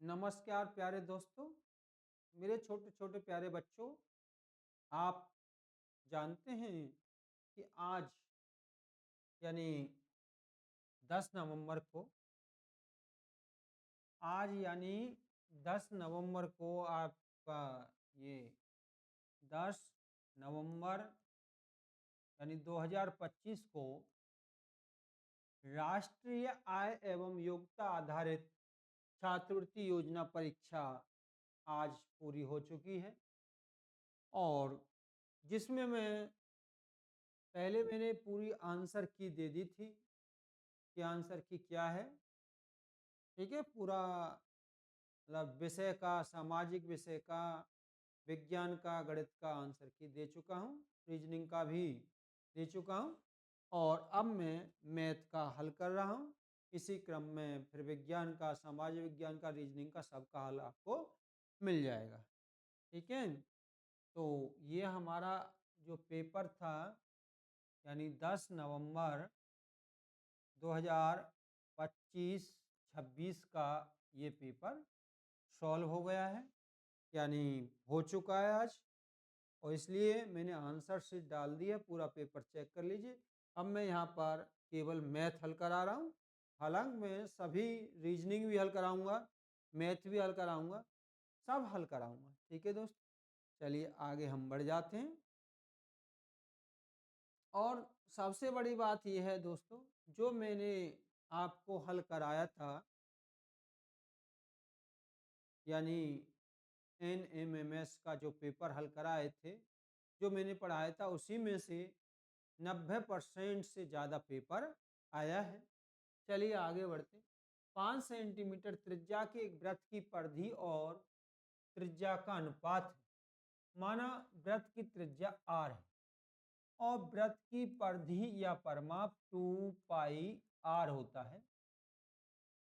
नमस्कार प्यारे दोस्तों, मेरे छोटे छोटे प्यारे बच्चों। आप जानते हैं कि आज यानी 10 नवंबर को आज यानी 10 नवंबर को आपका ये 10 नवंबर यानी 2025 को राष्ट्रीय आय एवं योग्यता आधारित छात्रवृत्ति योजना परीक्षा आज पूरी हो चुकी है। और जिसमें मैंने पूरी आंसर की दे दी थी कि आंसर की क्या है। ठीक है, पूरा मतलब विषय का, सामाजिक विषय का, विज्ञान का, गणित का आंसर की दे चुका हूँ, रीजनिंग का भी दे चुका हूँ। और अब मैं मैथ का हल कर रहा हूँ। इसी क्रम में फिर विज्ञान का, समाज विज्ञान का, रीजनिंग का सबका हल आपको मिल जाएगा। ठीक है, तो ये हमारा जो पेपर था यानी 10 नवंबर 2025-26 का ये पेपर सॉल्व हो गया है, यानी हो चुका है आज। और इसलिए मैंने आंसर शीट डाल दी है, पूरा पेपर चेक कर लीजिए। अब मैं यहाँ पर केवल मैथ हल करा रहा हूँ। हालांकि मैं सभी रीजनिंग भी हल कराऊंगा, मैथ भी हल कराऊंगा, सब हल कराऊंगा। ठीक है दोस्त, चलिए आगे हम बढ़ जाते हैं। और सबसे बड़ी बात यह है दोस्तों, जो मैंने आपको हल कराया था यानी NMMS का जो पेपर हल कराए थे, जो मैंने पढ़ाया था, उसी में से 90% से ज़्यादा पेपर आया है। चलिए आगे बढ़ते। 5 सेंटीमीटर त्रिज्या के एक वृत्त की परिधि और त्रिज्या का अनुपात है। माना वृत्त की त्रिज्या r है और वृत्त की परिधि या परिमाप 2 पाई r होता है।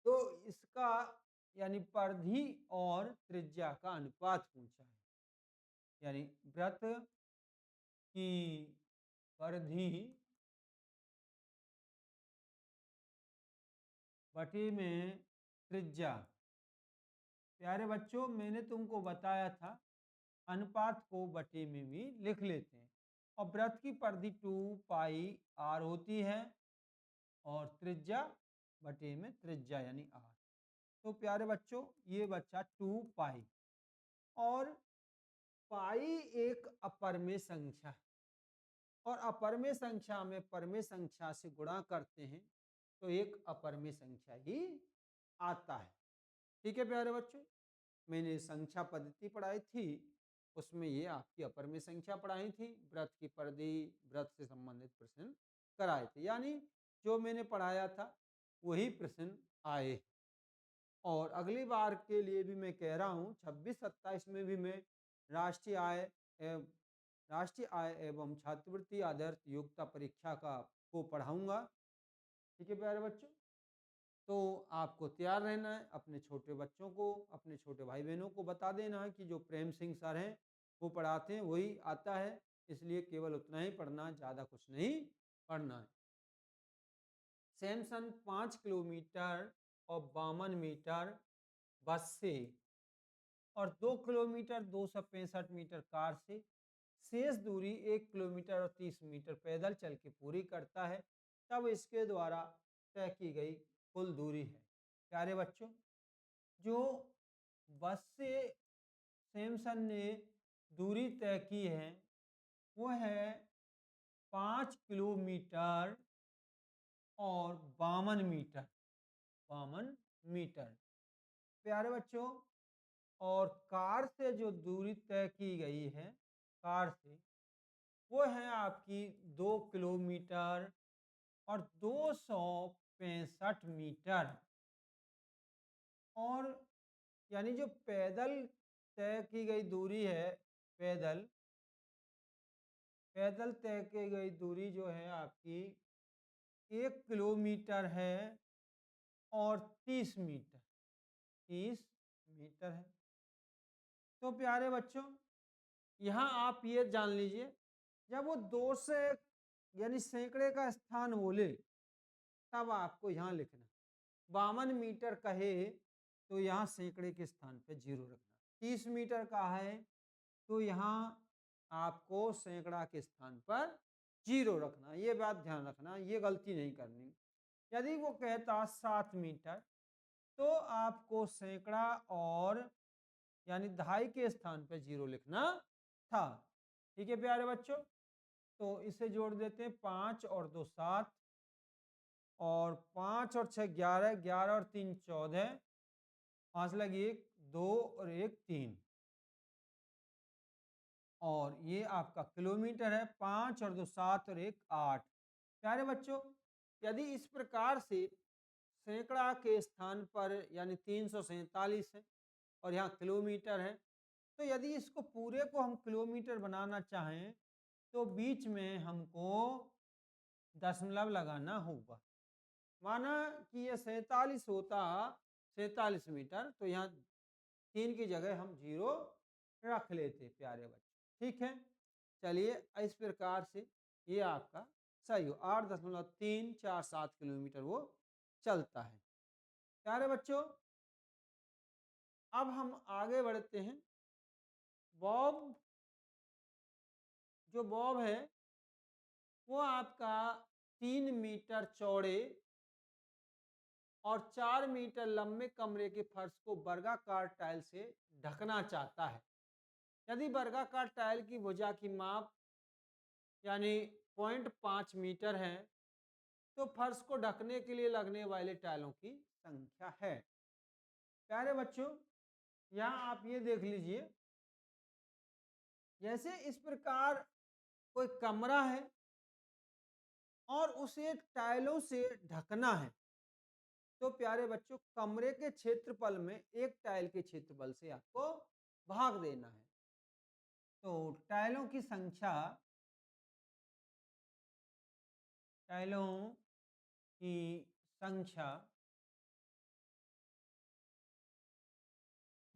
तो इसका यानी परिधि और त्रिज्या का अनुपात पूछा है। यानी वृत्त की परिधि बटे में त्रिज्या। प्यारे बच्चों, मैंने तुमको बताया था अनुपात को बटे में भी लिख लेते हैं। और वृत्त की परिधि 2 पाई r होती है और त्रिज्या बटे में त्रिज्या यानी r। तो प्यारे बच्चों, ये बच्चा 2 पाई, और पाई एक अपरमेय संख्या है, और अपरमेय संख्या में परमेय संख्या से गुणा करते हैं तो एक अपरमेय संख्या ही आता है। ठीक है प्यारे बच्चों, मैंने संख्या पद्धति पढ़ाई थी, उसमें ये आपकी अपरमेय संख्या पढ़ाई थी। व्रत की परिधि, व्रत से संबंधित प्रश्न कराए थे, यानी जो मैंने पढ़ाया था वही प्रश्न आए। और अगली बार के लिए भी मैं कह रहा हूँ 26-27 में भी मैं राष्ट्रीय आय एवं छात्रवृत्ति आधारित योग्यता परीक्षा को पढ़ाऊंगा। ठीक है प्यारे बच्चों, तो आपको तैयार रहना है। अपने छोटे बच्चों को, अपने छोटे भाई बहनों को बता देना है कि जो प्रेम सिंह सर हैं वो पढ़ाते हैं वही आता है, इसलिए केवल उतना ही पढ़ना, ज़्यादा कुछ नहीं पढ़ना है। सैमसंग 5 किलोमीटर और 52 मीटर बस से और 2 किलोमीटर 265 मीटर कार से, शेष दूरी 1 किलोमीटर और 30 मीटर पैदल चल के पूरी करता है, तब इसके द्वारा तय की गई कुल दूरी है। प्यारे बच्चों, जो बस से सैमसंग ने दूरी तय की है वो है 5 किलोमीटर और 52 मीटर। प्यारे बच्चों, और कार से जो दूरी तय की गई है, कार से, वो है आपकी 2 किलोमीटर और 265 मीटर। और यानी जो पैदल तय की गई दूरी है, पैदल पैदल तय की गई दूरी जो है आपकी 1 किलोमीटर है और 30 मीटर है। तो प्यारे बच्चों, यहाँ आप ये जान लीजिए, जब वो 2 से यानी सैकड़े का स्थान बोले तब आपको यहाँ लिखना 52 मीटर कहे तो यहाँ सैकड़े के स्थान पे 0 रखना। 30 मीटर का है तो यहाँ आपको सैकड़ा के स्थान पर 0 रखना। ये बात ध्यान रखना, ये गलती नहीं करनी। यदि वो कहता 7 मीटर तो आपको सैकड़ा और यानी दहाई के स्थान पे 0 लिखना था। ठीक है प्यारे बच्चों, तो इसे जोड़ देते हैं। 5 और 2 7 और 5 और 6 11, 11 और 3 14, 5 लगी 1 2 और 1 3, और ये आपका किलोमीटर है। 5 और 2 7 और 1 8। प्यारे बच्चों, यदि इस प्रकार से सैकड़ा के स्थान पर यानी 347 है और यहाँ किलोमीटर है, तो यदि इसको पूरे को हम किलोमीटर बनाना चाहें तो बीच में हमको दशमलव लगाना होगा। माना कि ये 47 होता 47 मीटर, तो यहाँ 3 की जगह हम 0 रख लेते प्यारे बच्चे। ठीक है, चलिए इस प्रकार से ये आपका सही हो। 8.347 किलोमीटर वो चलता है। प्यारे बच्चों, अब हम आगे बढ़ते हैं। बॉब, जो बॉब है वो आपका 3 मीटर चौड़े और 4 मीटर लंबे कमरे के फर्श को वर्गाकार टाइल से ढकना चाहता है। यदि वर्गाकार टाइल की भुजा की माप यानी 0.5 मीटर है तो फर्श को ढकने के लिए लगने वाले टाइलों की संख्या है। प्यारे बच्चों, यहाँ आप ये देख लीजिए, जैसे इस प्रकार कोई कमरा है और उसे टाइलों से ढकना है, तो प्यारे बच्चों कमरे के क्षेत्रफल में एक टाइल के क्षेत्रफल से आपको भाग देना है। तो टाइलों की संख्या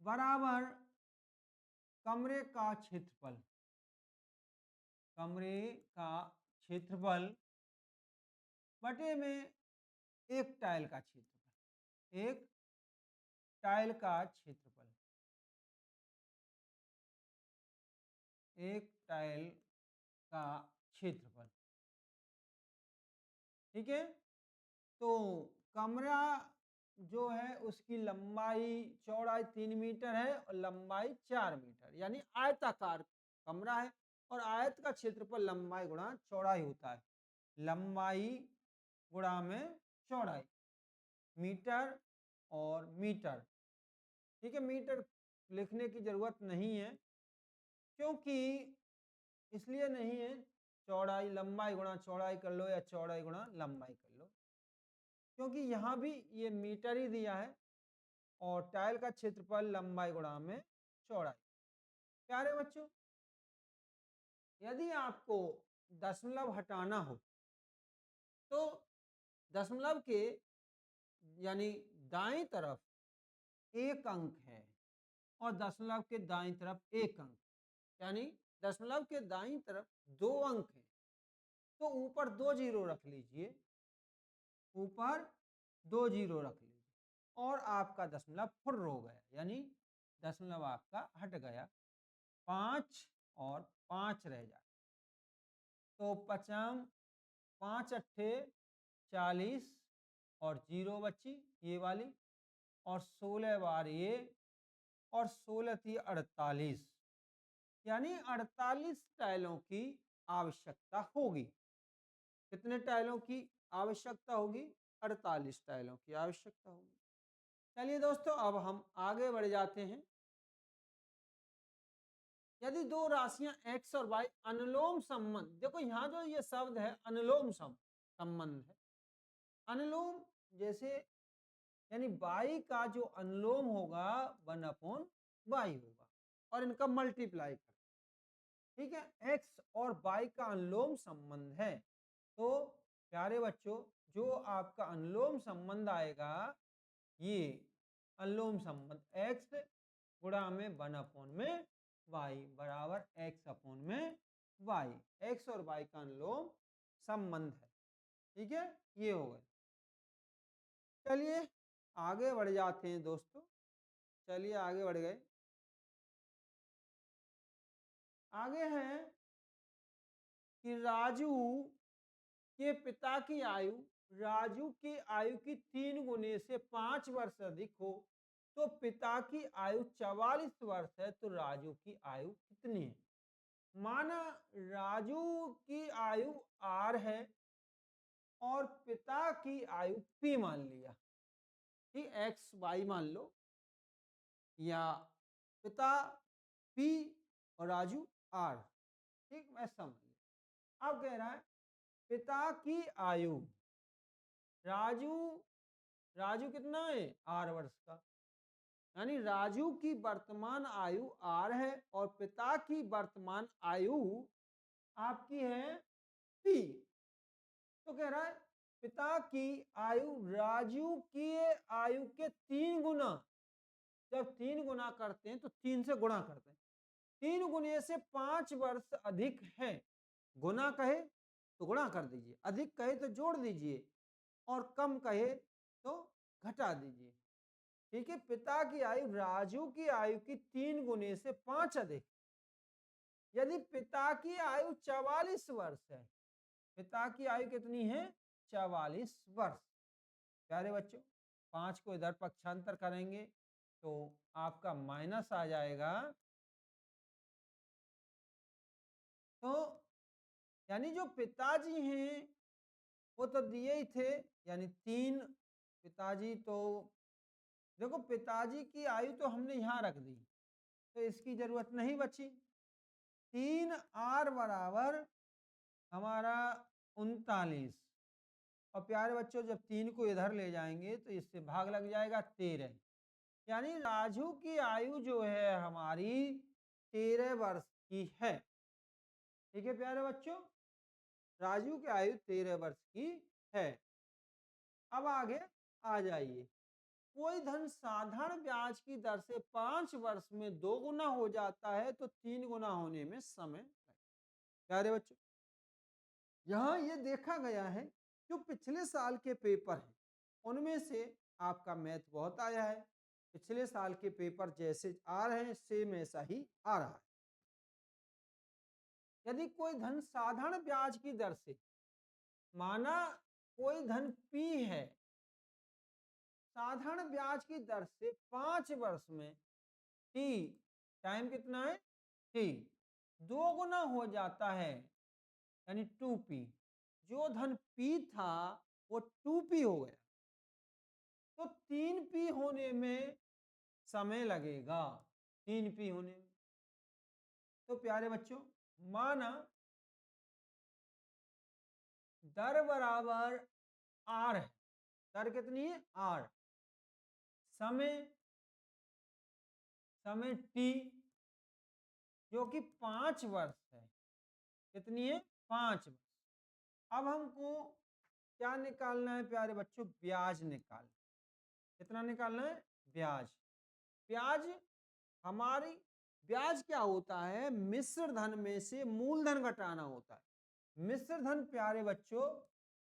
बराबर कमरे का क्षेत्रफल बटे में एक टाइल का क्षेत्रफल। एक टाइल का क्षेत्रफल, एक टाइल का क्षेत्रफल। ठीक है, तो कमरा जो है उसकी लंबाई चौड़ाई 3 मीटर है और लंबाई 4 मीटर, यानी आयताकार कमरा है और आयत का क्षेत्रफल लंबाई गुणा चौड़ाई होता है। लंबाई गुणा में चौड़ाई, मीटर और मीटर। ठीक है, मीटर लिखने की जरूरत नहीं है, क्योंकि इसलिए नहीं है, चौड़ाई लंबाई गुणा चौड़ाई कर लो या चौड़ाई गुणा लंबाई कर लो, क्योंकि यहाँ भी ये मीटर ही दिया है और टाइल का क्षेत्रफल लंबाई गुणा में चौड़ाई। प्यारे बच्चों, यदि आपको दशमलव हटाना हो तो दशमलव के यानी दाईं तरफ एक अंक है और दशमलव के दाईं तरफ एक अंक, यानी दशमलव के दाईं तरफ 2 अंक है, तो ऊपर 2 जीरो रख लीजिए, ऊपर 2 जीरो रख लीजिए और आपका दशमलव फुर्र हो गया, यानी दशमलव आपका हट गया। 5 और 5 रह जाए तो 5 अट्ठे 40 और 0 बची ये वाली, और 16 बार ये, और 16 थी 48, यानी 48 टाइलों की आवश्यकता होगी। कितने टाइलों की आवश्यकता होगी? 48 टाइलों की आवश्यकता होगी। चलिए दोस्तों, अब हम आगे बढ़ जाते हैं। यदि दो राशियां x और y अनुलोम संबंध, देखो यहाँ जो ये शब्द है अनुलोम संबंध है। अनुलोम जैसे यानी y का जो अनुलोम होगा 1/y होगा और इनका मल्टीप्लाई कर। ठीक है, x और y का अनुलोम संबंध है, तो प्यारे बच्चों जो आपका अनुलोम संबंध आएगा, ये अनुलोम संबंध x गुणा में 1/y बराबर x/y, x और y का अनुलोम संबंध है। ठीक है, ये हो गए। चलिए आगे बढ़ जाते हैं दोस्तों। चलिए आगे बढ़ गए। आगे है कि राजू के पिता की आयु राजू की आयु की 3 गुने से 5 वर्ष अधिक हो तो पिता की आयु 44 वर्ष है, तो राजू की आयु कितनी है? माना राजू की आयु आर है और पिता की आयु पी मान लिया, ठीक, एक्स वाई मान लो, या पिता पी और राजू आर, ठीक, मैं समझ लिया। अब कह रहा है पिता की आयु, राजू राजू कितना है? आर वर्ष का, यानी राजू की वर्तमान आयु आर है और पिता की वर्तमान आयु आपकी है पी। तो कह रहा है पिता की आयु राजू की आयु के 3 गुना, जब 3 गुना करते हैं तो 3 से गुणा करते हैं, 3 गुने से 5 वर्ष अधिक है। गुना कहे तो गुणा कर दीजिए, अधिक कहे तो जोड़ दीजिए और कम कहे तो घटा दीजिए, ठीक है। पिता की आयु राजू की आयु की 3 गुने से 5 अधिक। यदि पिता की आयु 44 वर्ष है, पिता की आयु कितनी है? 44 वर्ष। प्यारे बच्चों, 5 को इधर पक्षांतर करेंगे तो आपका माइनस आ जाएगा, तो यानी जो पिताजी हैं वो तो दिए ही थे, यानी 3 पिताजी, तो देखो पिताजी की आयु तो हमने यहां रख दी तो इसकी जरूरत नहीं बची। 3 आर बराबर हमारा 39, और प्यारे बच्चों जब 3 को इधर ले जाएंगे तो इससे भाग लग जाएगा 13, यानी राजू की आयु जो है हमारी 13 वर्ष की है, ठीक है प्यारे बच्चों, राजू की आयु 13 वर्ष की है। अब आगे आ जाइए, कोई धन साधारण ब्याज की दर से 5 वर्ष में 2 गुना हो जाता है तो 3 गुना होने में समय लगेगा। प्यारे बच्चों, यहां ये देखा गया है जो पिछले साल के पेपर हैं उनमें से आपका मैथ बहुत आया है, पिछले साल के पेपर जैसे आ रहे हैं सेम ऐसा ही आ रहा है। यदि कोई धन साधारण ब्याज की दर से, माना कोई धन पी है, साधारण ब्याज की दर से 5 वर्ष में टी, टाइम कितना है? टी, 2 गुना हो जाता है, यानी 2p, जो धन p था वो 2p हो गया, तो 3p होने में समय लगेगा, 3p होने में। तो प्यारे बच्चों, माना दर बराबर आर है, दर कितनी है? आर, समय समय टी जो कि 5 वर्ष है, कितनी है? 5 वर्ष। अब हमको क्या निकालना है प्यारे बच्चों? ब्याज निकालना। कितना निकालना है? ब्याज। ब्याज हमारी, ब्याज क्या होता है? मिश्र धन में से मूलधन घटाना होता है। मिश्र धन प्यारे बच्चों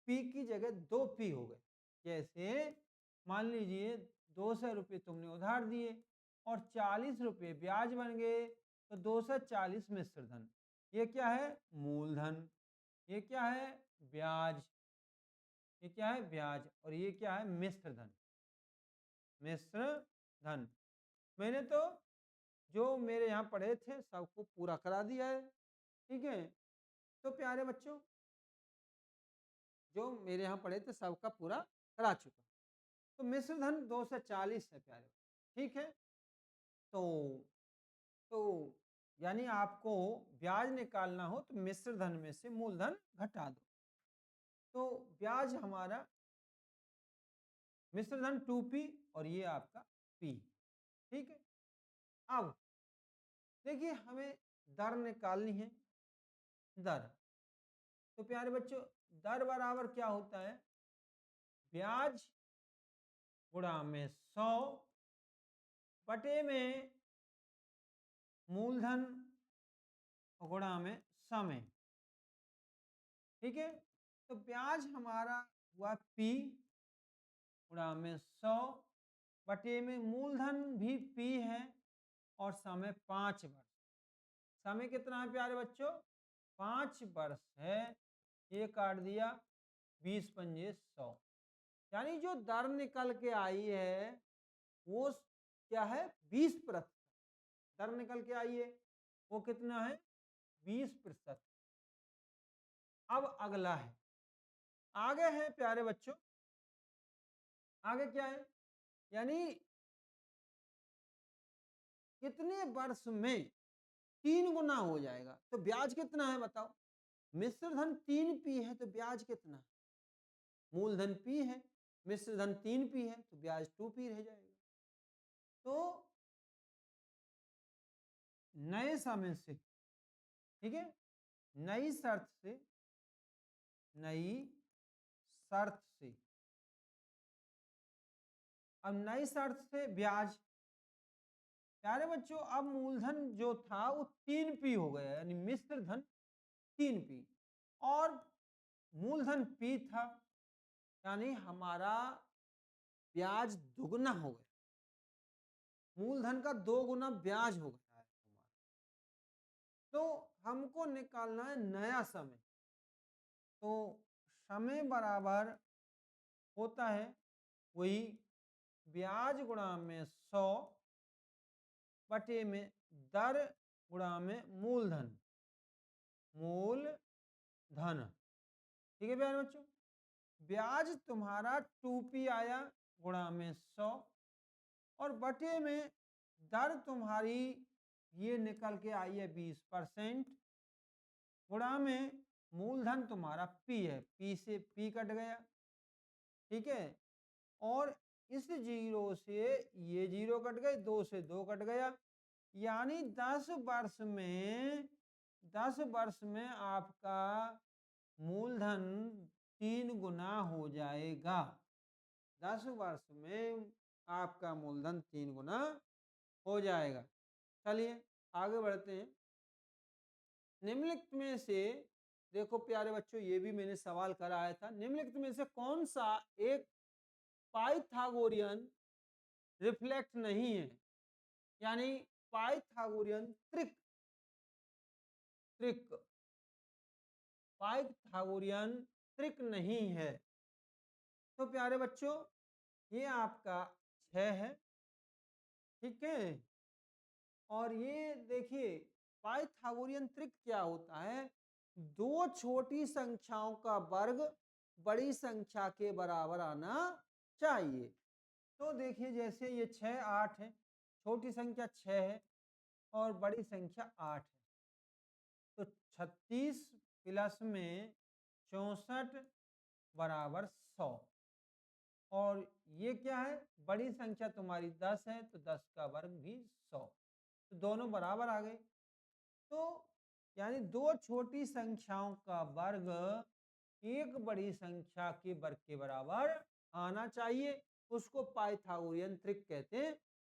पी की जगह 2p हो गए, जैसे मान लीजिए 200 रुपये तुमने उधार दिए और 40 रुपये ब्याज बन गए, तो 240 मिश्र धन, ये क्या है? मूलधन, ये क्या है? ब्याज, ये क्या है? ब्याज, और ये क्या है? मिश्र धन, मिश्र धन। मैंने तो जो मेरे यहाँ पढ़े थे सबको पूरा करा दिया है, ठीक है। तो प्यारे बच्चों, जो मेरे यहाँ पढ़े थे सबका पूरा करा चुका, तो मिश्र धन 240 है प्यारे, ठीक है। तो तो यानी आपको ब्याज निकालना हो तो मिश्र धन में से मूलधन घटा दो, तो ब्याज हमारा मिश्र धन 2p और ये आपका p, ठीक है। अब देखिए हमें दर निकालनी है, दर, तो प्यारे बच्चों दर बराबर क्या होता है? ब्याज गुणा में 100 बटे में मूलधन गुणा में समय, ठीक है। तो ब्याज हमारा हुआ p गुणा में 100 बटे में मूलधन भी पी है और समय 5 वर्ष। समय कितना है प्यारे बच्चों? 5 वर्ष है। ये काट दिया 20 पंजे 100, यानी जो दर निकल के आई है वो क्या है? 20%। दर निकल के आई है वो कितना है? 20%। अब अगला है, आगे है प्यारे बच्चों, आगे क्या है? यानी कितने वर्ष में 3 गुना हो जाएगा? तो ब्याज कितना है बताओ? मिश्र धन 3 पी है तो ब्याज कितना? मूलधन पी है, मिश्र धन 3 पी है तो ब्याज 2 पी रह जाएगा। तो नए समय से, ठीक है, नई शर्त से, नई शर्त से, अब नई शर्त से ब्याज, प्यारे बच्चों अब मूलधन जो था वो 3 पी हो गया, यानी मिश्र धन 3 पी और मूलधन पी था, यानी हमारा ब्याज दुगना हो गया, मूलधन का 2 गुना ब्याज हो गया है हमारा। तो हमको निकालना है नया समय। तो समय बराबर होता है वही ब्याज गुणा में 100 बटे में दर गुणा में मूलधन, मूलधन। ठीक है प्यारे बच्चों, ब्याज तुम्हारा 2p आया गुणा में 100 और बटे में दर तुम्हारी ये निकल के आई है 20% गुणा में मूलधन तुम्हारा p है, p से p कट गया, ठीक है, और इस जीरो से ये जीरो कट गए, 2 से 2 कट गया, यानी 10 वर्ष में आपका मूलधन 3 गुना हो जाएगा। 10 वर्ष में आपका मूलधन 3 गुना हो जाएगा। चलिए आगे बढ़ते हैं। निम्नलिखित में से देखो प्यारे बच्चों, ये भी मैंने सवाल कराया था, निम्नलिखित में से कौन सा एक पाइथागोरियन रिफ्लेक्ट नहीं है, यानी पाइथागोरियन त्रिक, पाइथागोरियन त्रिक नहीं है। तो प्यारे बच्चों ये आपका 6 है, ठीक है, और ये देखिए पाइथागोरियन त्रिक क्या होता है? 2 छोटी संख्याओं का वर्ग बड़ी संख्या के बराबर आना चाहिए। तो देखिए जैसे ये 6 8 है, छोटी संख्या 6 है और बड़ी संख्या 8 है, तो 36 प्लस में 64 बराबर 100, और ये क्या है? बड़ी संख्या तुम्हारी 10 है तो 10 का वर्ग भी 100, तो दोनों बराबर आ गए। तो यानी 2 छोटी संख्याओं का वर्ग एक बड़ी संख्या के वर्ग के बराबर आना चाहिए, उसको पाइथागोरियन त्रिक कहते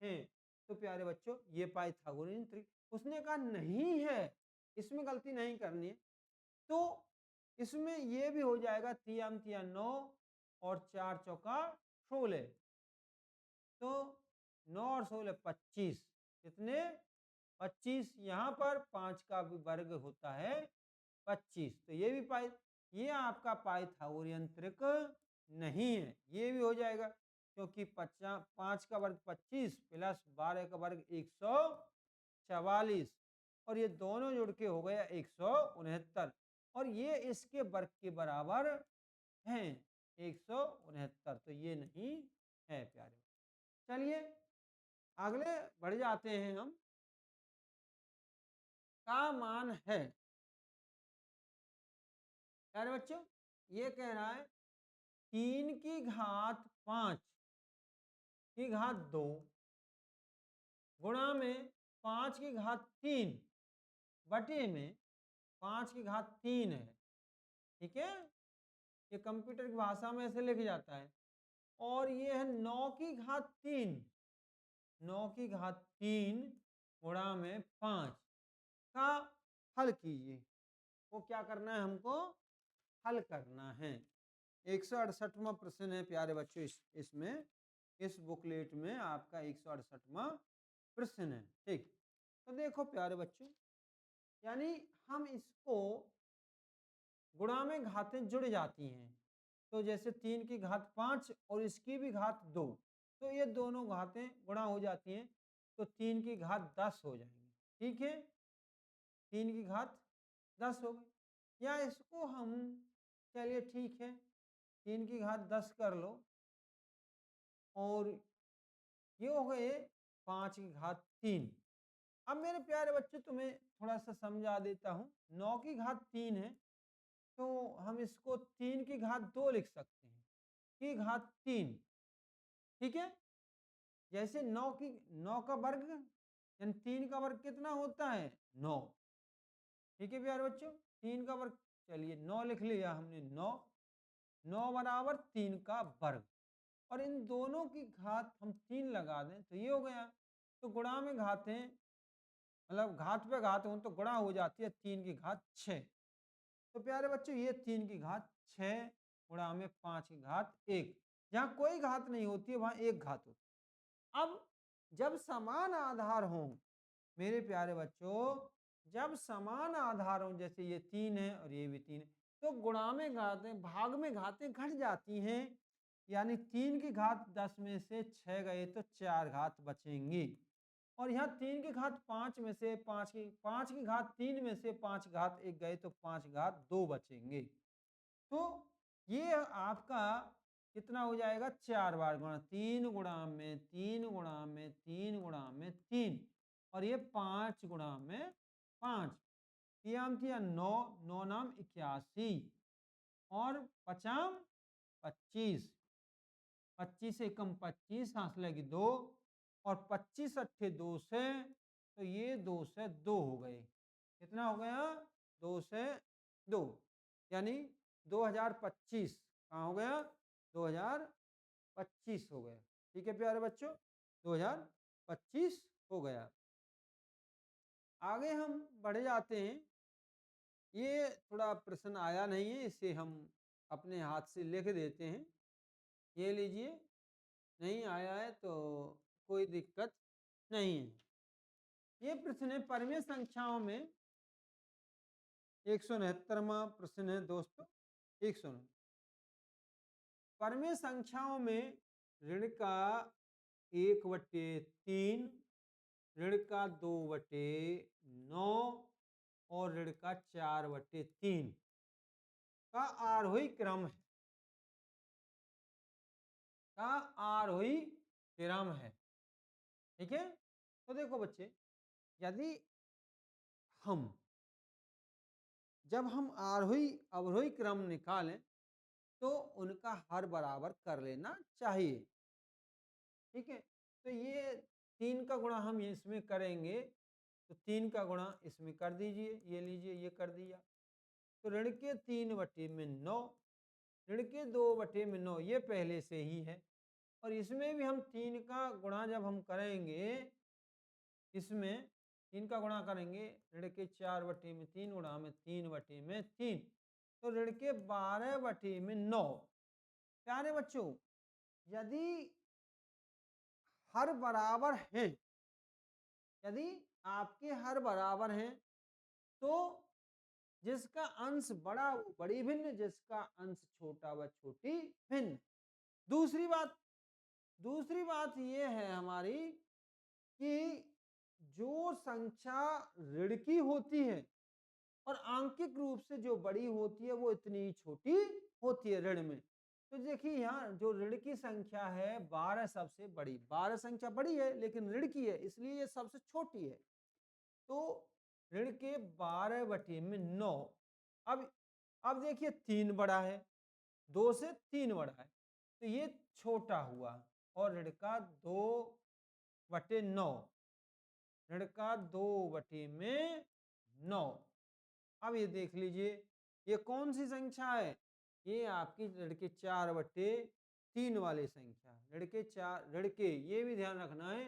हैं। तो प्यारे बच्चों ये पाइथागोरियन त्रिक, उसने कहा नहीं है, इसमें गलती नहीं करनी है, तो इसमें ये भी हो जाएगा 3 3 9 और 4 चौका 16, तो 9 और 16 25, कितने? 25, यहाँ पर 5 का भी वर्ग होता है 25, तो ये भी ये आपका पाइथागोरियन त्रिक नहीं है, ये भी हो जाएगा क्योंकि 5 का वर्ग 25 प्लस 12 का वर्ग 144, और ये दोनों जुड़ के हो गया 169, और ये इसके वर्ग के बराबर हैं 169, तो ये नहीं है प्यारे। चलिए अगले बढ़ जाते हैं हम। का मान है, प्यारे बच्चों ये कह रहा है 3 की घात 5 की घात 2 गुणा में 5 की घात 3 बटे में 5 की घात 3 है, ठीक है, ये कंप्यूटर की भाषा में ऐसे लिख जाता है, और ये है 9 की घात 3, 9 की घात 3 गुणा में 5 का हल कीजिए। वो क्या करना है हमको? हल करना है। 168वां प्रश्न है प्यारे बच्चों इसमें। इस बुकलेट में आपका 168वां प्रश्न है। ठीक, तो देखो प्यारे बच्चों, यानी हम इसको गुणा में घातें जुड़ जाती हैं। तो जैसे 3 की घात 5 और इसकी भी घात 2, तो ये दोनों घातें गुणा हो जाती हैं, तो 3 की घात 10 हो जाएंगी। ठीक है, 3 की घात 10 हो गई। या इसको हम, चलिए ठीक है, 3 की घात 10 कर लो, और ये हो गए 5 की घात 3। अब मेरे प्यारे बच्चे तुम्हें थोड़ा सा समझा देता हूँ। 9 की घात 3 है, तो हम इसको 3 की घात 2 लिख सकते हैं, की घात 3। ठीक है, जैसे 9 का वर्ग यानी 3 का वर्ग कितना होता है? 9। ठीक है प्यारे बच्चों, 3 का वर्ग, चलिए 9 लिख लिया हमने। 9 9 बराबर 3 का वर्ग, और इन दोनों की घात हम 3 लगा दें तो ये हो गया। तो गुणा में घातें, मतलब घात पे घात हो तो गुणा हो जाती है, 3 की घात 6। तो प्यारे बच्चों, ये 3 की घात 6 गुणा में 5 की घात 1। जहाँ कोई घात नहीं होती है वहां एक घात होती है। अब जब समान आधार हो मेरे प्यारे बच्चों, जब समान आधार हो, जैसे ये 3 है और ये भी 3 है, तो गुणा में घातें, भाग में घातें घट जाती हैं। यानी 3 की घात 10 में से 6 गए तो 4 घात बचेंगी, और यहाँ 3 की घात 5 में से 5 की घात 3 में से 5 घात 1 गए तो 5 घात 2 बचेंगे। तो ये आपका कितना हो जाएगा? 4 बार गुणा, 3 गुणा में 3 गुणा में 3 गुणा में 3, और ये 5 गुणा में 5। तियाम तिया 9, 9 नाम 81, और पचाम 25, 25 से कम 25, हाथ लगी 2, और 25 अट्ठे 2 से, तो ये 2 से 2 हो गए। कितना हो गया? 2 से 2, यानी 2025 कहाँ हो गया? 2025 हो गया। ठीक है प्यारे बच्चों, 2025 हो गया। आगे हम बढ़ जाते हैं। ये थोड़ा प्रश्न आया नहीं है, इसे हम अपने हाथ से लिख देते हैं। ये लीजिए, नहीं आया है तो कोई दिक्कत नहीं है। ये प्रश्न है परमीय संख्याओं में 169वां प्रश्न है दोस्तों। 169 परमीय संख्याओं में ऋण का 1/3, ऋण का 2/9 और ऋण का 4/3 का आरोही क्रम है, का आरोही क्रम है। ठीक है, तो देखो बच्चे, यदि हम, जब हम आरोही अवरोही क्रम निकालें तो उनका हर बराबर कर लेना चाहिए। ठीक है, तो ये 3 का गुणा हम इसमें करेंगे, तो 3 का गुणा इसमें कर दीजिए, ये लीजिए, ये कर दिया। तो ऋण के 3/9, ऋण के 2/9, ये पहले से ही है। और इसमें भी हम 3 का गुणा जब हम करेंगे, इसमें 3 का गुणा करेंगे, ऋण के 4/3 गुणा में 3/3, तो ऋण के 12/9। प्यारे बच्चों, यदि हर बराबर हैं, यदि आपके हर बराबर हैं, तो जिसका अंश बड़ा वो बड़ी भिन्न, जिसका अंश छोटा वह छोटी भिन्न। दूसरी बात, दूसरी बात ये है हमारी कि जो संख्या ऋण की होती है और आंकिक रूप से जो बड़ी होती है वो इतनी ही छोटी होती है ऋण में। तो देखिए यहाँ जो ऋण की संख्या है 12 सबसे बड़ी, 12 संख्या बड़ी है लेकिन ऋण की है इसलिए ये सबसे छोटी है। तो ऋण के 12/9। अब देखिए 3 बड़ा है, 2 से 3 बड़ा है, तो ये छोटा हुआ, और ऋण का 2/9, ऋण का 2/9। अब ये देख लीजिए, ये कौन सी संख्या है? ये आपकी ऋण के 4/3 वाली संख्या, ऋण के 4, ऋण के, ये भी ध्यान रखना है।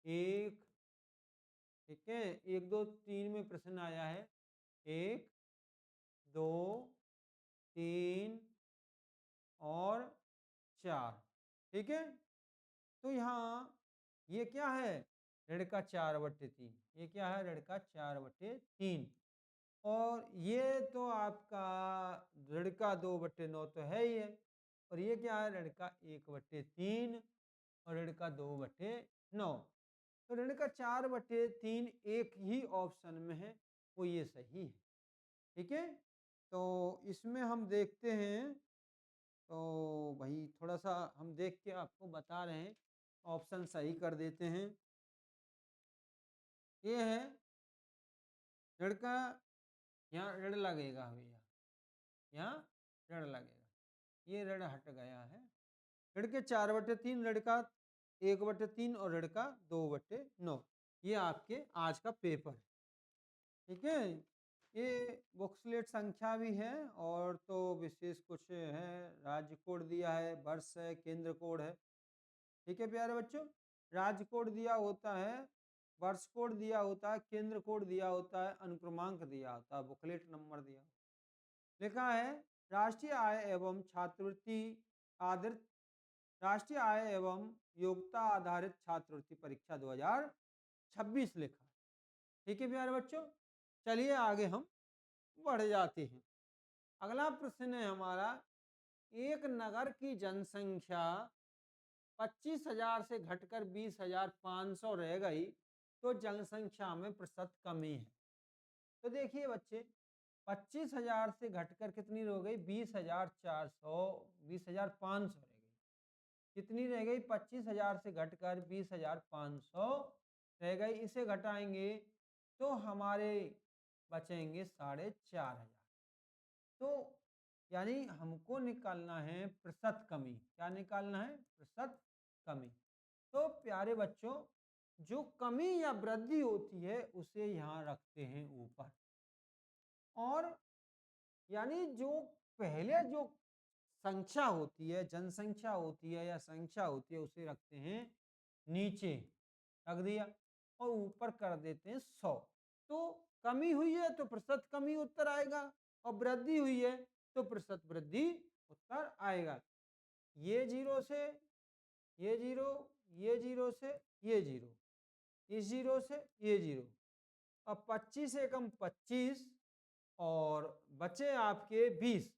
एक, ठीक है, 1 2 3 में प्रश्न आया है, 1 2 3 और 4। ठीक है, तो यहाँ ये क्या है, ऋण का 4/3। ये क्या है, ऋण का 4/3। और ये तो आपका ऋण का 2/9 तो है ही है। और ये क्या है, ऋण का 1/3 और ऋण का 2/9। तो ऋण का 4/3 एक ही ऑप्शन में है, वो ये सही है। ठीक है, तो इसमें हम देखते हैं, तो भाई थोड़ा सा हम देख के आपको बता रहे हैं, ऑप्शन सही कर देते हैं। ये है ऋण का, यहाँ ऋण लगेगा भैया, यहाँ ऋण लगेगा, ये ऋण हट गया है। ऋण के 4/3, ऋण का 1/3 और ऋण का 2/9। ये आपके आज का पेपर है। ठीक है, ये बुकलेट संख्या भी है, और तो विशेष कुछ है, राज्य कोड दिया है, वर्ष है, केंद्र कोड है। ठीक है प्यारे बच्चों, राज्य कोड दिया होता है, वर्ष कोड दिया होता है, केंद्र कोड दिया होता है, अनुक्रमांक दिया होता है, बुकलेट नंबर दिया होता है। लिखा है राष्ट्रीय आय एवं छात्रवृत्ति आधारित, राष्ट्रीय आय एवं योग्यता आधारित छात्रवृत्ति परीक्षा 2026 लिखा है। ठीक है प्यारे बच्चों, चलिए आगे हम बढ़ जाते हैं। अगला प्रश्न है हमारा, एक नगर की जनसंख्या 25,000 से घटकर 20,500 रह गई, तो जनसंख्या में प्रतिशत कमी है। तो देखिए बच्चे, 25,000 से घटकर कितनी हो गई, 20,400, 20,500 रह गई। कितनी रह गई, 25,000 से घटकर 20,500 रह गई। इसे घटाएंगे तो हमारे बचेंगे 4,500। तो यानी हमको निकालना है प्रतिशत कमी। क्या निकालना है, प्रतिशत कमी। तो प्यारे बच्चों, जो कमी या वृद्धि होती है उसे यहाँ रखते हैं ऊपर, और यानी जो पहले जो संख्या होती है, जनसंख्या होती है या संख्या होती है, उसे रखते हैं नीचे, रख दिया, और ऊपर कर देते हैं 100। तो कमी हुई है तो प्रतिशत कमी उत्तर आएगा, और वृद्धि हुई है तो प्रतिशत वृद्धि उत्तर आएगा। ये जीरो से ये जीरो, ये जीरो से ये जीरो, इस जीरो से ये जीरो। अब 25 एकम 25, और बचे आपके 20,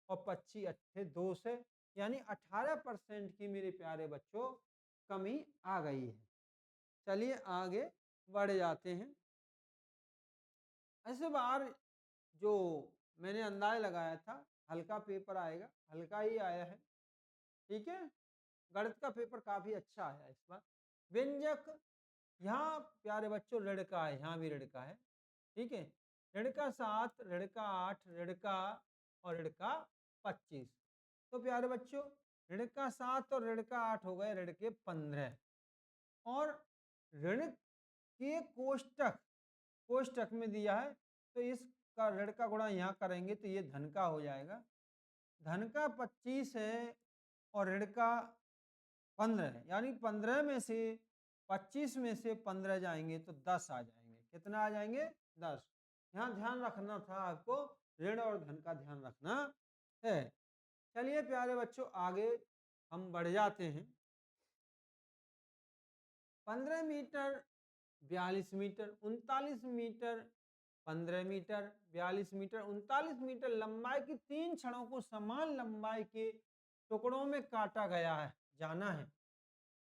और 25 अच्छे 2 से, यानी 18% की मेरे प्यारे बच्चों कमी आ गई है। चलिए आगे बढ़ जाते हैं। ऐसे बार जो मैंने अंदाज लगाया था हल्का पेपर आएगा, हल्का ही आया है। ठीक है, गणित का पेपर काफी अच्छा आया इस बार। व्यंजक, यहाँ प्यारे बच्चों ऋण का है, यहाँ भी ऋण का है। ठीक है, ऋण का 7, ऋण का 8, ऋण का और ऋण का 25। तो प्यारे बच्चों, ऋण का 7 और ऋण का 8 हो गए ऋण के 15, और ऋण के कोष्टक, कोष्टक में दिया है, तो इसका ऋण का गुणा यहाँ करेंगे तो ये धन का हो जाएगा। धन का 25 है और ऋण का 15 है, यानी 15 में से 25 में से 15 जाएंगे तो 10 आ जाएंगे। कितना आ जाएंगे, 10। यहाँ ध्यान रखना था आपको, ऋण और धन का ध्यान रखना है। चलिए प्यारे बच्चों, आगे हम बढ़ जाते हैं। 15 metre, 42 metre, 39 metre, 15 metre, 42 metre, 39 metre लंबाई की 3 छड़ों को समान लंबाई के टुकड़ों में काटा गया है, जाना है।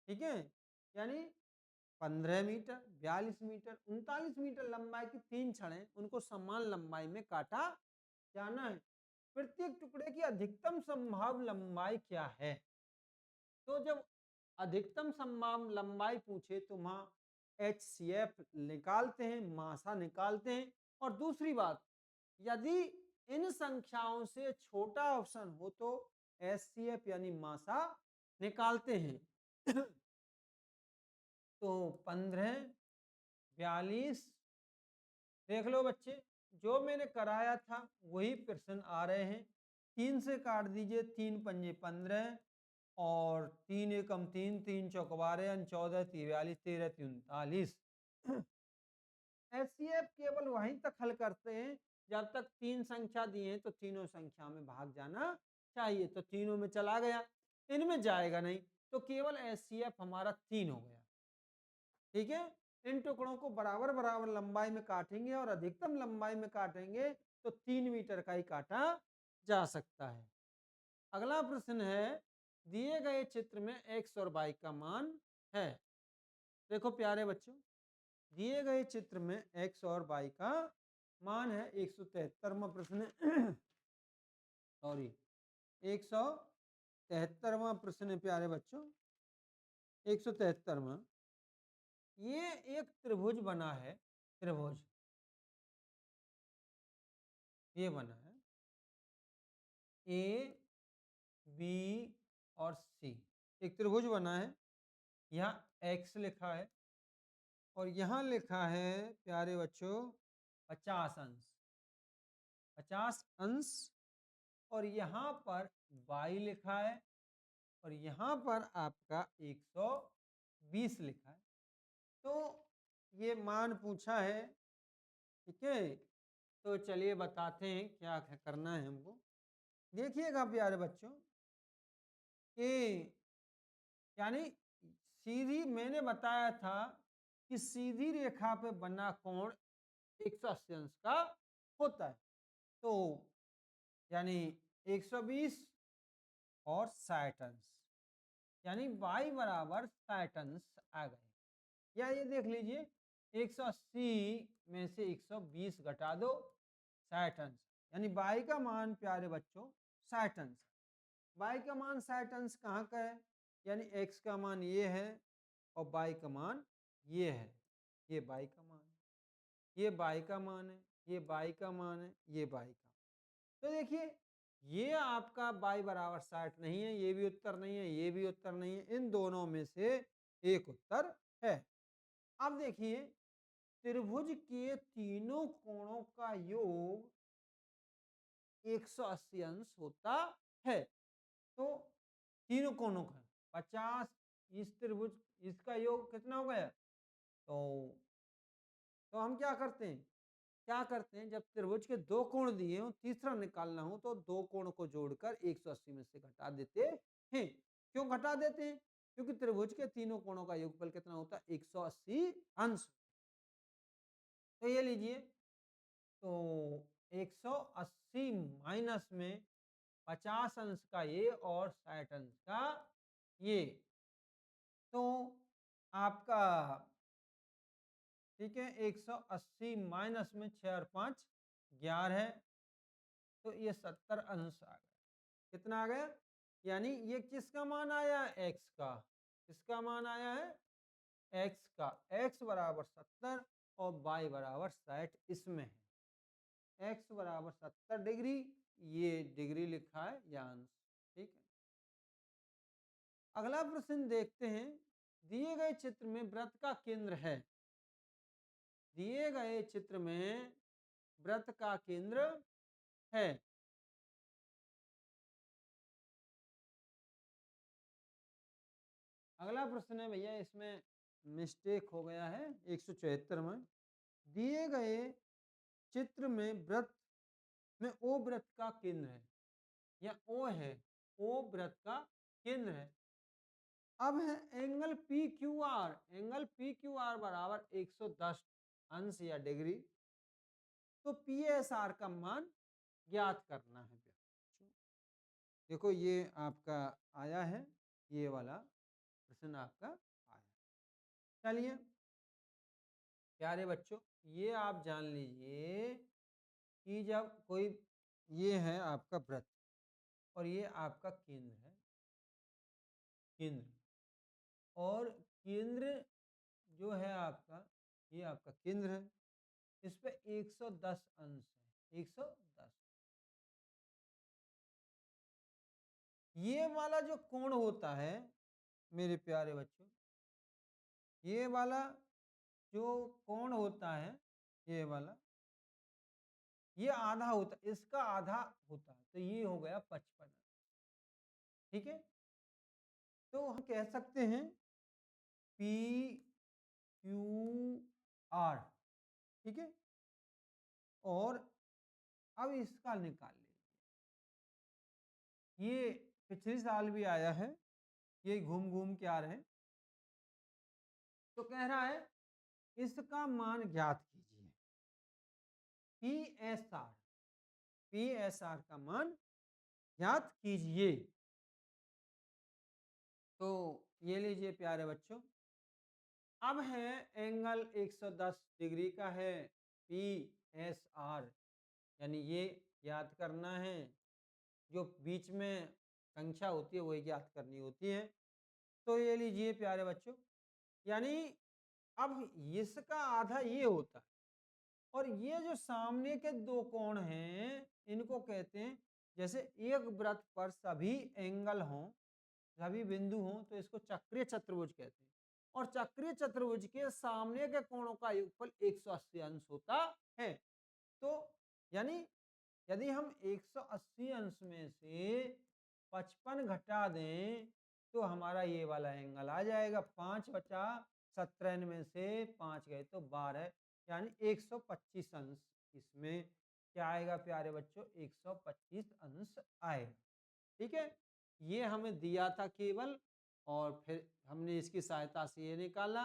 ठीक है, यानी 15 मीटर, 42 मीटर, 39 मीटर लंबाई की 3 छड़ें, उनको समान लंबाई में काटा जाना है। प्रत्येक टुकड़े की अधिकतम संभव लंबाई क्या है। तो जब अधिकतम संभव लंबाई पूछे तो वहां HCF निकालते हैं, मासा निकालते हैं। और दूसरी बात, यदि इन संख्याओं से छोटा ऑप्शन हो तो SCF यानी मासा निकालते हैं। तो 15, 42, देख लो बच्चे, जो मैंने कराया था वही प्रश्न आ रहे हैं। 3 से काट दीजिए, 3 पंजे 15, और 3 एकम 3, 3 चौक 12, 14, 43, 13, 39। एचसीएफ केवल वहीं तक हल करते हैं जब तक 3 संख्या दिए हैं तो तीनों संख्या में भाग जाना चाहिए। तो तीनों में चला गया, इनमें जाएगा नहीं, तो केवल एचसीएफ हमारा 3 हो गया। ठीक है, इन टुकड़ों को बराबर बराबर लंबाई में काटेंगे और अधिकतम लंबाई में काटेंगे तो 3 मीटर का ही काटा जा सकता है। अगला प्रश्न है, दिए गए चित्र में एक्स और वाई का मान है। देखो प्यारे बच्चों, दिए गए चित्र में एक्स और वाई का मान है 173वां प्रश्न सॉरी 173वां प्रश्न है प्यारे बच्चों, 173वां। ये एक त्रिभुज बना है, त्रिभुज ये बना है ए बी और सी, एक त्रिभुज बना है। यहाँ एक्स लिखा है और यहाँ लिखा है प्यारे बच्चों 50 अंश, 50 अंश, और यहाँ पर y लिखा है और यहाँ पर आपका 120 लिखा है। तो ये मान पूछा है, ठीक है। तो चलिए बताते हैं क्या करना है हमको। देखिएगा प्यारे बच्चों कि यानी सीधी, मैंने बताया था कि सीधी रेखा पे बना कोण 180 अंश का होता है। तो यानी 120 और 60 अंश, यानी y बराबर 60 अंश आ गए। या ये देख लीजिए 180 में से 120 घटा दो 60 अंश, यानी y का मान प्यारे बच्चों 60 अंश। y का मान 60 अंश कहाँ का है, यानी x का मान ये है और y का मान ये है। ये y का मान, ये y का मान है, ये y का मान है, ये y का। तो देखिए ये आपका y बराबर 60 नहीं है, ये भी उत्तर नहीं है, ये भी उत्तर नहीं है, इन दोनों में से एक उत्तर है। अब देखिए त्रिभुज के तीनों कोणों का योग 180 अंश होता है। तो तीनों कोणों का 50, इस त्रिभुज इसका योग कितना हो गया। तो हम क्या करते हैं, जब त्रिभुज के दो कोण दिए हो, तीसरा निकालना हो तो दो कोण को जोड़कर 180 में से घटा देते हैं। क्यों घटा देते हैं, क्योंकि त्रिभुज के तीनों कोणों का योगफल कितना होता है 180 अंश। तो ये लीजिए, तो 180 माइनस में 50 अंश का ये और 60 अंश का ये, तो आपका ठीक है 180 माइनस में 6 और 5 11 है, तो ये 70 अंश आ गया। कितना आ गया, यानी ये किसका मान आया है, एक्स का। किसका मान आया है, एक्स का। एक्स बराबर 70 और वाई बराबर 60 इसमें है। एक्स बराबर 70 डिग्री, ये डिग्री लिखा है या अंश, ठीक है। अगला प्रश्न देखते हैं, दिए गए चित्र में वृत्त का केंद्र है। दिए गए चित्र में वृत्त का केंद्र है। अगला प्रश्न है भैया, इसमें मिस्टेक हो गया है 174 में। दिए गए चित्र में वृत्त में ओ वृत्त का केंद्र है, या ओ है, ओ वृत्त का केंद्र है। अब है angle P Q R, angle P Q R बराबर 110 अंश या डिग्री। तो पी एस आर का मान ज्ञात करना है। देखो ये आपका आया है, ये वाला प्रश्न आपका आया। चलिए प्यारे बच्चों, ये आप जान लीजिए कि जब कोई, ये है आपका वृत्त और ये आपका केंद्र है, केंद्र, और केंद्र जो है आपका, ये आपका केंद्र है, इस पे 110 अंश है, 110। ये वाला जो कोण होता है मेरे प्यारे बच्चों, ये वाला जो कोण होता है, ये वाला, ये आधा होता है, इसका आधा होता है, तो ये हो गया 55। ठीक है, तो हम कह सकते हैं पी क्यू आर, ठीक है। और अब इसका निकाल लीजिए, ये पिछले साल भी आया है, ये घूम घूम के आ रहे हैं। तो कह रहा है इसका मान ज्ञात कीजिए। P S R, P S R का मान ज्ञात कीजिए। तो ये लीजिए प्यारे बच्चों, अब है एंगल 110 डिग्री का है पी एस आर, यानी ये याद करना है, जो बीच में संख्या होती है वही याद करनी होती है। तो ये लीजिए प्यारे बच्चों, यानी अब इसका आधा ये होता है और ये जो सामने के दो कोण हैं इनको कहते हैं, जैसे एक वृत्त पर सभी एंगल हों, सभी बिंदु हों तो इसको चक्रीय चतुर्भुज कहते हैं। और चक्रीय चतुर्भुज के सामने के कोणों का योगफल 180 अंश होता है। तो यानी यदि हम 180 अंश में से 55 घटा दें तो हमारा ये वाला एंगल आ जाएगा। 5 बचा 17 में से 5 गए तो 12, यानी 125 अंश। इसमें क्या आएगा प्यारे बच्चों? 125 अंश आएगा। ठीक है, ये हमें दिया था केवल, और फिर हमने इसकी सहायता से ये निकाला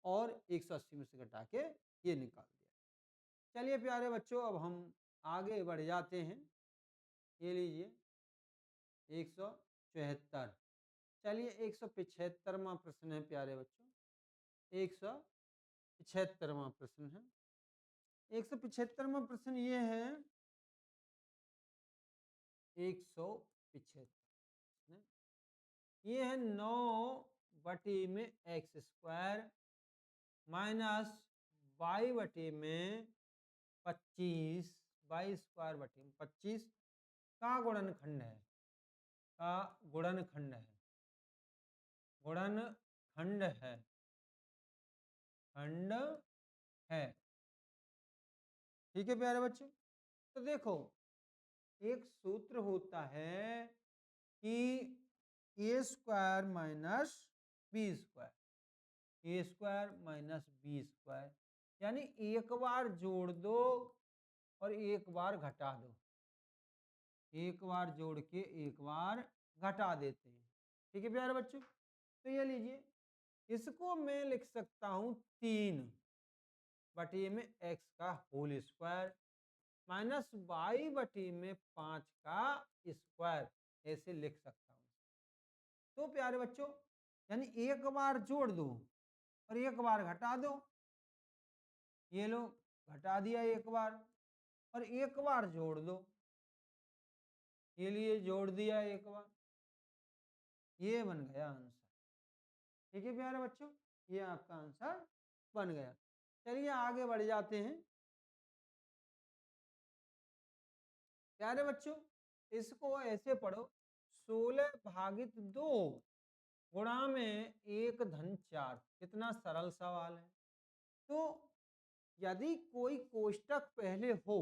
और 180 में से घटा के ये निकाल दिया। चलिए प्यारे बच्चों, अब हम आगे बढ़ जाते हैं। ये लीजिए 174। चलिए 175वां प्रश्न है प्यारे बच्चों, 175वां प्रश्न है। 175वां प्रश्न ये है, 175 ये है 9 बटे में एक्स स्क्वायर माइनस वाई बटे में 25, वाई स्क्वायर बटे में 25 का गुणनखंड है, का गुणनखंड है, गुणनखंड है, खंड है। ठीक है प्यारे बच्चों, तो देखो एक सूत्र होता है कि ए स्क्वायर माइनस बी स्क्वायर, ए स्क्वायर माइनस बी स्क्वायर, यानी एक बार जोड़ दो और एक बार घटा दो, एक बार जोड़ के एक बार घटा देते हैं। ठीक है प्यारे बच्चों, तो ये लीजिए, इसको मैं लिख सकता हूं 3 बटे में एक्स का होल स्क्वायर माइनस वाई बटे में 5 का स्क्वायर, ऐसे लिख सकता हूं। तो प्यारे बच्चों, यानी एक बार जोड़ दो और एक बार घटा दो। ये लो घटा दिया एक बार, और एक बार जोड़ दो, ये लिए जोड़ दिया एक बार, ये बन गया आंसर। ठीक है प्यारे बच्चों, ये आपका आंसर बन गया। चलिए आगे बढ़ जाते हैं। प्यारे बच्चों, इसको ऐसे पढ़ो, 16 भागित 2 गुणा में 1 धन 4। कितना सरल सवाल है। तो यदि कोई कोष्टक पहले हो,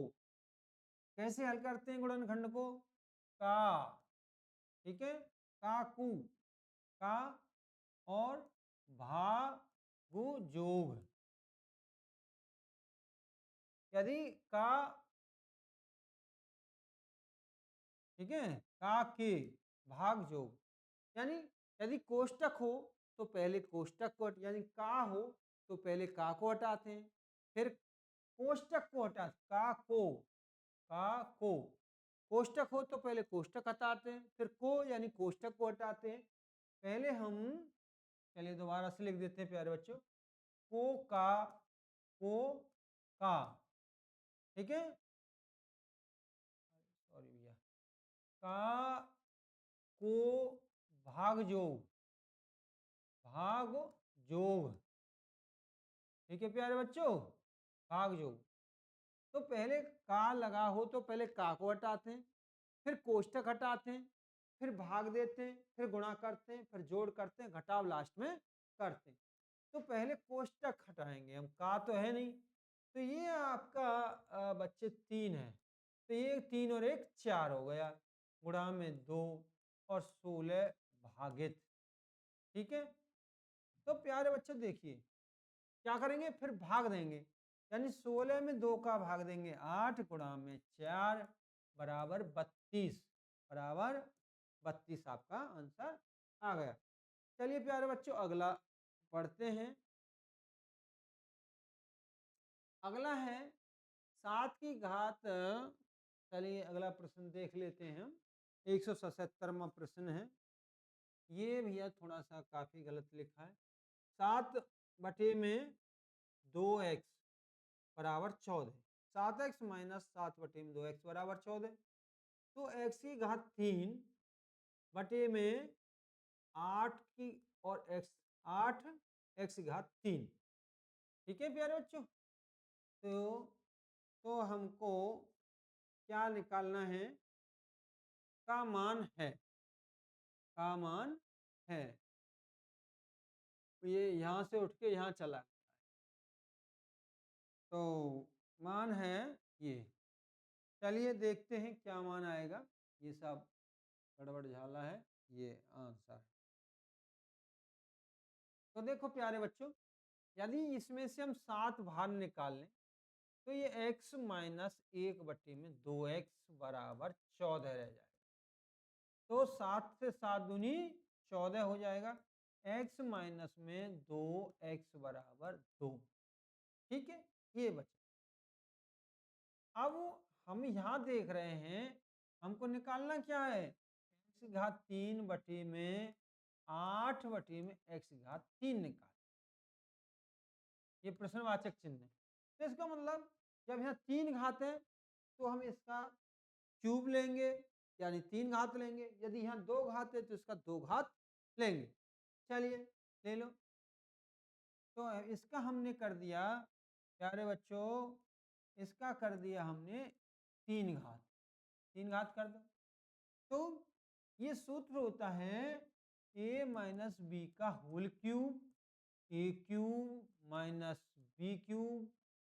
कैसे हल करते हैं गुणनखंड को? का, ठीक है, का कु, का और भागु जोग। यदि का, ठीक है, का के भाग जोग, यानी यदि कोष्टक हो तो पहले कोष्टक को यानी का हो तो पहले का को हटाते हैं, फिर कोष्टक को हटाते, का को कोष्टक हो तो पहले कोष्टक हटाते हैं, फिर को यानी कोष्टक को हटाते हैं। पहले हम, चलिए दोबारा से लिख देते हैं प्यारे बच्चों, को का, ठीक है, सॉरी भैया, का को भाग जोग, भाग जोग। ठीक है प्यारे बच्चों, भाग जोग। तो पहले का लगा हो तो पहले का को हटाते हैं, फिर कोष्टक हटाते हैं, फिर भाग देते हैं, फिर गुणा करते हैं, फिर जोड़ करते हैं, घटाव लास्ट में करते हैं। तो पहले कोष्टक हटाएंगे हम, का तो है नहीं। तो ये आपका बच्चे 3 है, तो ये 3 और 1 4 हो गया, गुणा में 2 और 16 भागित। ठीक है, तो प्यारे बच्चों देखिए क्या करेंगे, फिर भाग देंगे, यानी 16 में 2 का भाग देंगे 8 गुणा में 4 बराबर 32, बराबर 32 आपका आंसर आ गया। चलिए प्यारे बच्चों अगला पढ़ते हैं। अगला है 7 की घात। चलिए अगला प्रश्न देख लेते हैं हम। 177वां प्रश्न है। ये भैया थोड़ा सा काफी गलत लिखा है। 7 बटे में 2x बराबर 14। 7x माइनस 7 बटे में 2x बराबर 14। तो x की घात 3 बटे में 8 की और x की घात 3। ठीक है प्यारे बच्चों। तो हमको क्या निकालना है? का मान है, का मान है। ये यहां से उठ के यहां चला, तो मान है ये। चलिए देखते हैं क्या मान आएगा। ये सब गड़बड़ झाला है, ये आंसर है। तो देखो प्यारे बच्चों, यदि इसमें से हम 7 बाहर निकाल लें तो ये x माइनस 1 बटे में 2x बराबर 14 रह जाएगा। तो 7 से 7 दूनी 14 हो जाएगा। x माइनस में 2x बराबर 2। ठीक है, ये बचा। अब हम यहाँ देख रहे हैं हमको निकालना क्या है? x घात 3 बटे में 8 बटे में x घात 3 निकाल। ये प्रश्नवाचक चिन्ह है। तो इसका मतलब जब यहाँ 3 घात है तो हम इसका क्यूब लेंगे, यानी 3 घात लेंगे। यदि यहाँ 2 घात है तो इसका 2 घात लेंगे। चलिए ले लो। तो इसका हमने कर दिया प्यारे बच्चों, इसका कर दिया हमने 3 घात। 3 घात कर दो। तो ये सूत्र होता है a माइनस बी का whole cube, A cube minus B cube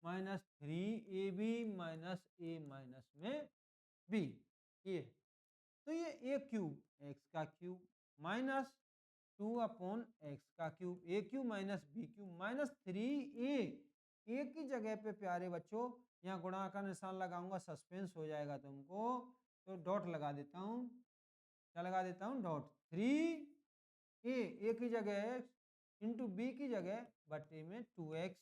minus 3ab minus a minus में b। ये तो ये ए क्यूब एक्स का क्यूब माइनस 2 अपॉन एक्स का cube, A cube minus B cube minus 3a। A की जगह पे प्यारे बच्चों यहाँ गुणा का निशान लगाऊंगा, सस्पेंस हो जाएगा तुमको, तो डॉट लगा देता हूँ। क्या लगा देता हूँ? डॉट। 3a की जगह इंटू बी की जगह बटे में 2x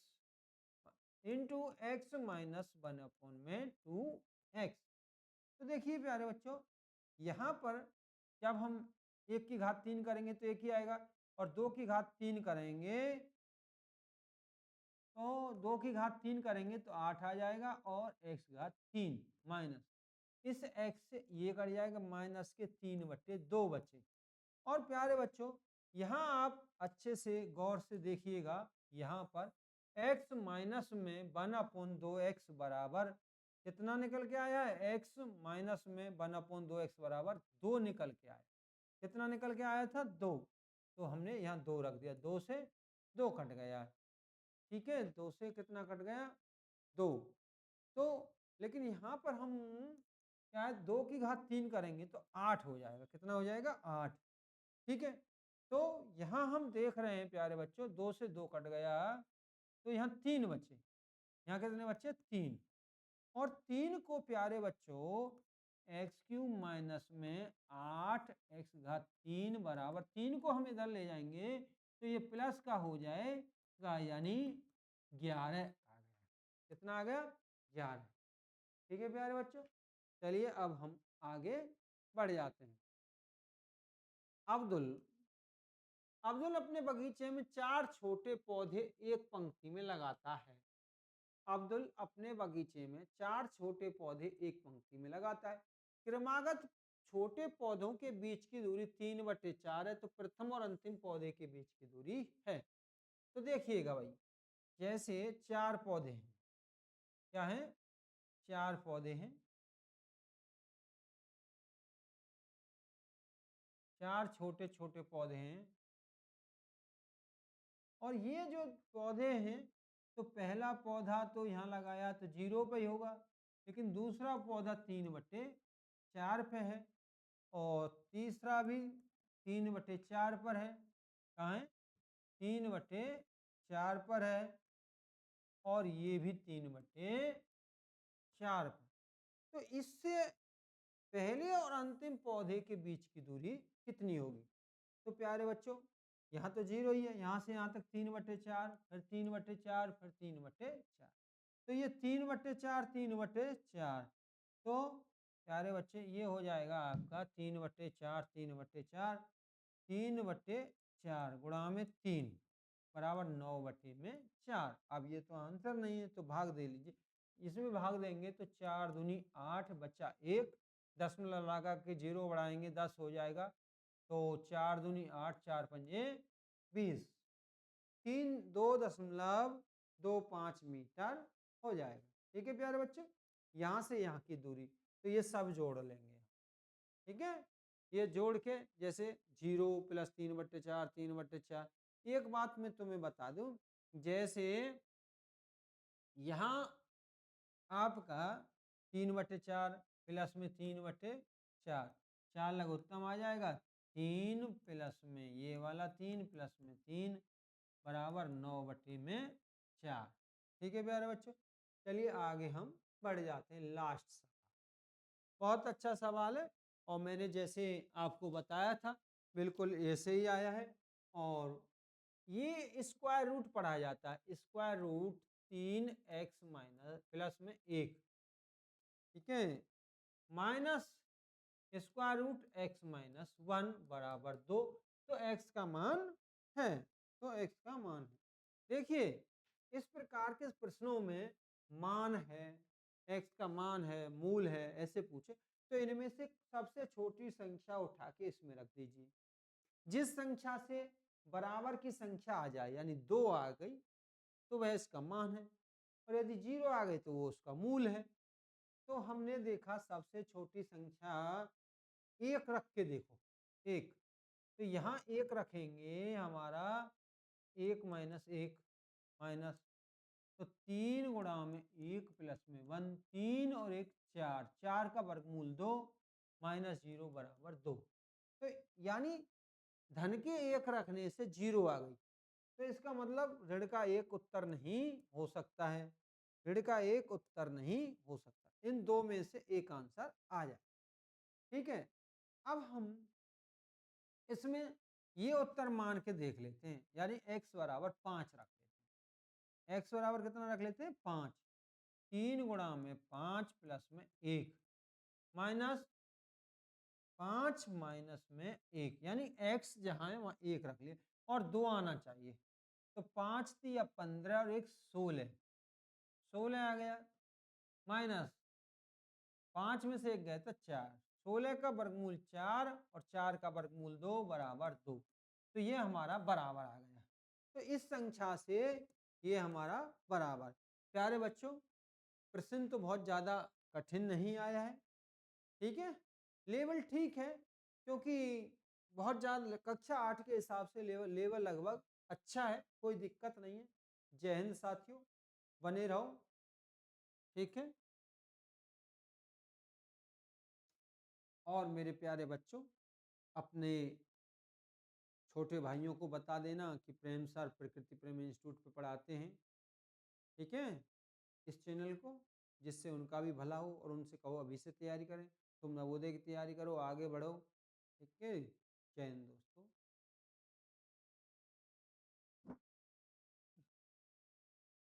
into x minus 1 upon में 2x। तो देखिए प्यारे बच्चों, यहाँ पर जब हम 1 की घात 3 करेंगे तो 1 ही आएगा, और 2 की घात 3 करेंगे तो 2 की घात 3 करेंगे तो 8 आ जाएगा, और x घात 3 माइनस इस x से ये कट जाएगा, माइनस के 3 बटे 2 बचे। और प्यारे बच्चों यहाँ आप अच्छे से गौर से देखिएगा, यहाँ पर x माइनस में 1 अपॉन 2x बराबर कितना निकल के आया है? x माइनस में 1 अपॉन 2x बराबर 2 निकल के आया। कितना निकल के आया था? 2। तो हमने यहाँ 2 रख दिया, 2 से 2 कट गया। ठीक है, 2 से कितना कट गया? 2। तो लेकिन यहाँ पर हम क्या है, 2 की घात 3 करेंगे तो 8 हो जाएगा। कितना हो जाएगा? 8। ठीक है, तो यहाँ हम देख रहे हैं प्यारे बच्चों 2 से 2 कट गया, तो यहाँ 3 बचे। यहाँ कितने बच्चे? 3। और 3 को प्यारे बच्चों एक्स क्यूब माइनस में 8 एक्स घात 3 बराबर 3 को हम इधर ले जाएंगे तो ये प्लस का हो जाएगा, यानी 11 आ गया। कितना आ गया? 11। ठीक है प्यारे बच्चों, चलिए अब हम आगे बढ़ जाते हैं। अब्दुल अब्दुल अपने बगीचे में 4 छोटे पौधे एक पंक्ति में लगाता है। अब्दुल अपने बगीचे में 4 छोटे पौधे एक पंक्ति में लगाता है। क्रमागत छोटे पौधों के बीच की दूरी 3/4 है, तो प्रथम और अंतिम पौधे के बीच की दूरी है। तो देखिएगा भाई, जैसे 4 पौधे हैं, क्या है? 4 पौधे हैं, 4 छोटे छोटे पौधे हैं, और ये जो पौधे हैं तो पहला पौधा तो यहाँ लगाया तो 0 पे ही होगा, लेकिन दूसरा पौधा 3/4 पे है, और तीसरा भी 3/4 पर है। कहाँ है? 3/4 पर है, और ये भी 3/4 पर। तो इससे पहले और अंतिम पौधे के बीच की दूरी कितनी होगी? तो प्यारे बच्चों यहाँ तो 0 ही है, यहाँ से यहाँ तक 3/4, फिर 3/4, फिर 3/4। तो ये 3/4, 3/4। तो प्यारे बच्चे ये हो जाएगा आपका 3/4, 3/4, 3/4 गुणा में 3 बराबर 9/4। अब ये तो आंसर नहीं है तो भाग दे लीजिए। इसमें भाग देंगे तो 4 दूनी 8 बचा 1, दशमलव लगा के 0 बढ़ाएंगे 10 हो जाएगा। तो 4 दूनी 8, 4 पंजे 20, 2.25 मीटर हो जाएगा। ठीक है प्यारे बच्चे, यहाँ से यहाँ की दूरी, तो ये सब जोड़ लेंगे। ठीक है, ये जोड़ के जैसे 0 + 3/4, 3/4। एक बात मैं तुम्हें बता दूं, जैसे यहाँ आपका 3/4 प्लस में 3/4, 4 लघुत्तम आ जाएगा। 3 प्लस में ये वाला 3 प्लस में 3 बराबर 9/4। ठीक है प्यारे बच्चों, चलिए आगे हम बढ़ जाते हैं। लास्ट सवाल बहुत अच्छा सवाल है और मैंने जैसे आपको बताया था बिल्कुल ऐसे ही आया है। और ये स्क्वायर रूट पढ़ा जाता है, square root 3x minus plus में 1। ठीक है, minus square root x minus 1 बराबर 2। तो x का मान है, तो x का मान है। देखिए इस प्रकार के प्रश्नों में मान है, x का मान है, मूल है, ऐसे पूछे तो इनमें से सबसे छोटी संख्या उठा के इसमें रख दीजिए। जिस संख्या से बराबर की संख्या आ जाए, यानी 2 आ गई तो वह इसका मान है, और यदि 0 आ गई तो वो उसका मूल है। तो हमने देखा सबसे छोटी संख्या 1 रख के देखो, 1। तो यहाँ 1 रखेंगे, हमारा 1 माइनस 1 माइनस, तो 3 गुणा में 1 प्लस में 1, 3 और 1 4, 4 का वर्गमूल 2 माइनस 0 बराबर 2। तो यानी धन के 1 रखने से 0 आ गई, तो इसका मतलब ऋण का 1 उत्तर नहीं हो सकता है, ऋण का 1 उत्तर नहीं हो सकता। इन दो में से एक आंसर आ जाए। ठीक है, अब हम इसमें ये उत्तर मान के देख लेते हैं, यानी x बराबर 5 रख लेते हैं। x बराबर कितना रख लेते हैं? 5। 3 गुणा में 5 प्लस में 1 माइनस 5 माइनस में 1, यानी x जहां है वहां 1 रख लिए और 2 आना चाहिए। तो 5 3 15 और 1 16, 16 आ गया, माइनस 5 में से 1 गया तो 4, 16 का वर्गमूल 4 और 4 का वर्गमूल 2 बराबर 2। तो ये हमारा बराबर आ गया। तो इस संख्या से ये हमारा बराबर। प्यारे बच्चों, प्रश्न तो बहुत ज़्यादा कठिन नहीं आया है। ठीक है, लेवल ठीक है, क्योंकि बहुत ज़्यादा कक्षा 8 के हिसाब से लेवल लगभग अच्छा है, कोई दिक्कत नहीं है। जय हिंद साथियों, बने रहो। ठीक है, और मेरे प्यारे बच्चों, अपने छोटे भाइयों को बता देना कि प्रेम सर प्रकृति प्रेम इंस्टीट्यूट पे पढ़ाते हैं। ठीक है, इस चैनल को, जिससे उनका भी भला हो, और उनसे कहो अभी से तैयारी करें। तुम नवोदय की तैयारी करो, आगे बढ़ो। ठीक है, जय हिंद दोस्तों।